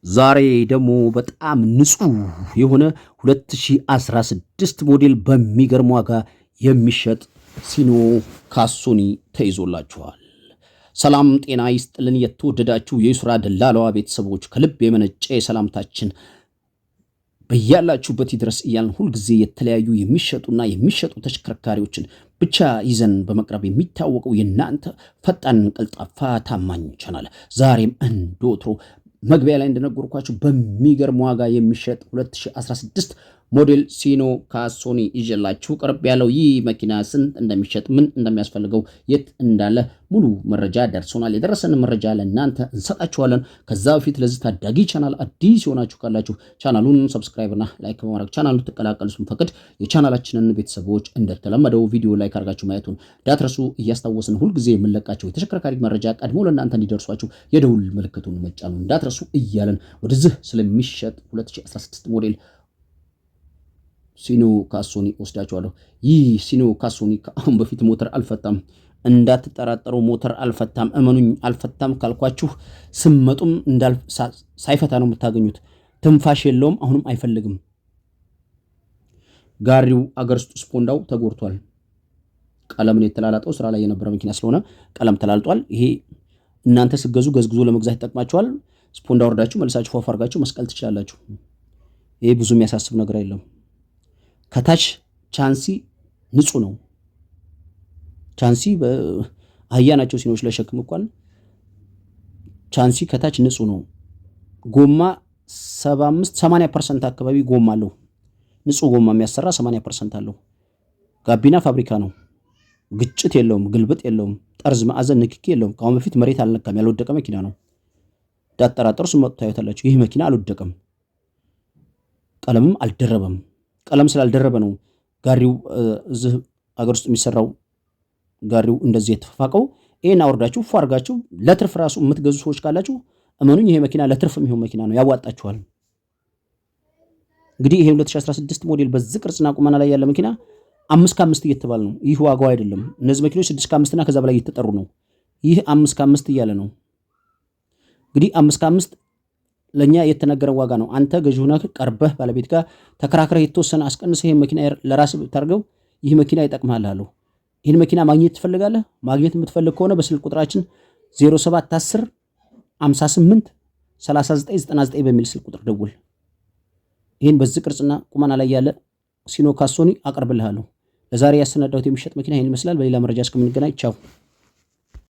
ዛሬ ደግሞ በጣም ንጹህ የሆነ 2016 ሞዴል በሚገርም ዋጋ የሚሸጥ ሲኖ ካሶኒ ተይዞላችኋል። ሰላም ጤና ይስጥልን። የተወደዳችሁ የዩስራ ደላላዋ ቤተሰቦች ከልብ የመነጨ ሰላምታችን በያላችሁበት ይድረስ እያልን ሁልጊዜ የተለያዩ የሚሸጡና የሚሸጡ ተሽከርካሪዎችን ብቻ ይዘን በመቅረብ የሚታወቀው የእናንተ ፈጣን ቀልጣፋ ታማኝ ቻናል ዛሬም እንደወትሮ መግቢያ ላይ እንደነገርኳችሁ በሚገርም ዋጋ የሚሸጥ 2016 ሞዴል ሲኖ ካሶኒ ይዤላችሁ ቀርብ ያለው ይህ መኪና ስንት እንደሚሸጥ ምን እንደሚያስፈልገው የት እንዳለ ሙሉ መረጃ ደርሶናል። የደረሰን መረጃ ለእናንተ እንሰጣችኋለን። ከዛ በፊት ለዚህ ታዳጊ ቻናል አዲስ የሆናችሁ ካላችሁ ቻናሉን ሰብስክራይብ እና ላይክ በማድረግ ቻናሉን ተቀላቀሉ። ስንፈቅድ የቻናላችንን ቤተሰቦች እንደተለመደው ቪዲዮ ላይክ አድርጋችሁ ማየቱን እንዳትረሱ እያስታወስን ሁልጊዜ የምንለቃቸው የተሽከርካሪ መረጃ ቀድሞ ለእናንተ እንዲደርሷችሁ የደውል ምልክቱን መጫኑ እንዳትረሱ እያለን ወደዚህ ስለሚሸጥ 2016 ሞዴል ሲኖ ካሶኒ ወስዳችኋለሁ። ይህ ሲኖ ካሶኒ ከአሁን በፊት ሞተር አልፈታም፣ እንዳትጠራጠሩ ሞተር አልፈታም። እመኑኝ አልፈታም ካልኳችሁ ስመጡም ሳይፈታ ነው የምታገኙት። ትንፋሽ የለውም፣ አሁንም አይፈልግም። ጋሪው አገር ውስጥ ስፖንዳው ተጎድቷል። ቀለምን የተላላጠው ስራ ላይ የነበረ መኪና ስለሆነ ቀለም ተላልጧል። ይሄ እናንተ ስገዙ ገዝግዞ ለመግዛት ይጠቅማችኋል። ስፖንዳ ወርዳችሁ መልሳችሁ ፏፏ አድርጋችሁ መስቀል ትችላላችሁ። ይሄ ብዙ የሚያሳስብ ነገር የለም። ከታች ቻንሲ ንጹህ ነው። ቻንሲ በአህያ ናቸው ሲኖች ለሸክም እንኳን ቻንሲ ከታች ንጹህ ነው። ጎማ 75-80% አካባቢ ጎማ አለው። ንጹህ ጎማ የሚያሰራ 80% አለው። ጋቢና ፋብሪካ ነው። ግጭት የለውም፣ ግልብጥ የለውም፣ ጠርዝ ማዕዘን ንክኪ የለውም። ከአሁን በፊት መሬት አልነካም። ያልወደቀ መኪና ነው። እንዳጠራጠሩ ስመጡ ታዩታላችሁ። ይህ መኪና አልወደቀም፣ ቀለምም አልደረበም። ቀለም ስላልደረበ ነው ጋሪው እዚህ አገር ውስጥ የሚሰራው ጋሪው እንደዚህ የተፋቀው። ይሄን አወርዳችሁ ፏ አድርጋችሁ ለትርፍ ራሱ የምትገዙ ሰዎች ካላችሁ እመኑኝ ይሄ መኪና ለትርፍ የሚሆን መኪና ነው፣ ያዋጣችኋል። እንግዲህ ይሄ 2016 ሞዴል በዚህ ቅርጽና ቁመና ላይ ያለ መኪና 5/5 እየተባለ ነው። ይህ ዋጋው አይደለም። እነዚህ መኪኖች 6/5 እና ከዛ በላይ እየተጠሩ ነው። ይህ 5/5 እያለ ነው። እንግዲህ 5/5 ለኛ የተነገረ ዋጋ ነው። አንተ ገዢ ሆነህ ቀርበህ ባለቤት ጋር ተከራክረህ የተወሰነ አስቀንሰህ ይሄን መኪና ለራስህ ታርገው ይህ መኪና ይጠቅምሃል አለው። ይህን መኪና ማግኘት ትፈልጋለህ? ማግኘት የምትፈልግ ከሆነ በስልክ ቁጥራችን 0710 58 3999 በሚል ስልክ ቁጥር ደውል። ይህን በዚህ ቅርጽና ቁመና ላይ ያለ ሲኖ ካሶኒ አቀርብልሃለሁ። ለዛሬ ያሰናዳሁት የሚሸጥ መኪና ይህን ይመስላል። በሌላ መረጃ እስከምንገናኝ ቻው።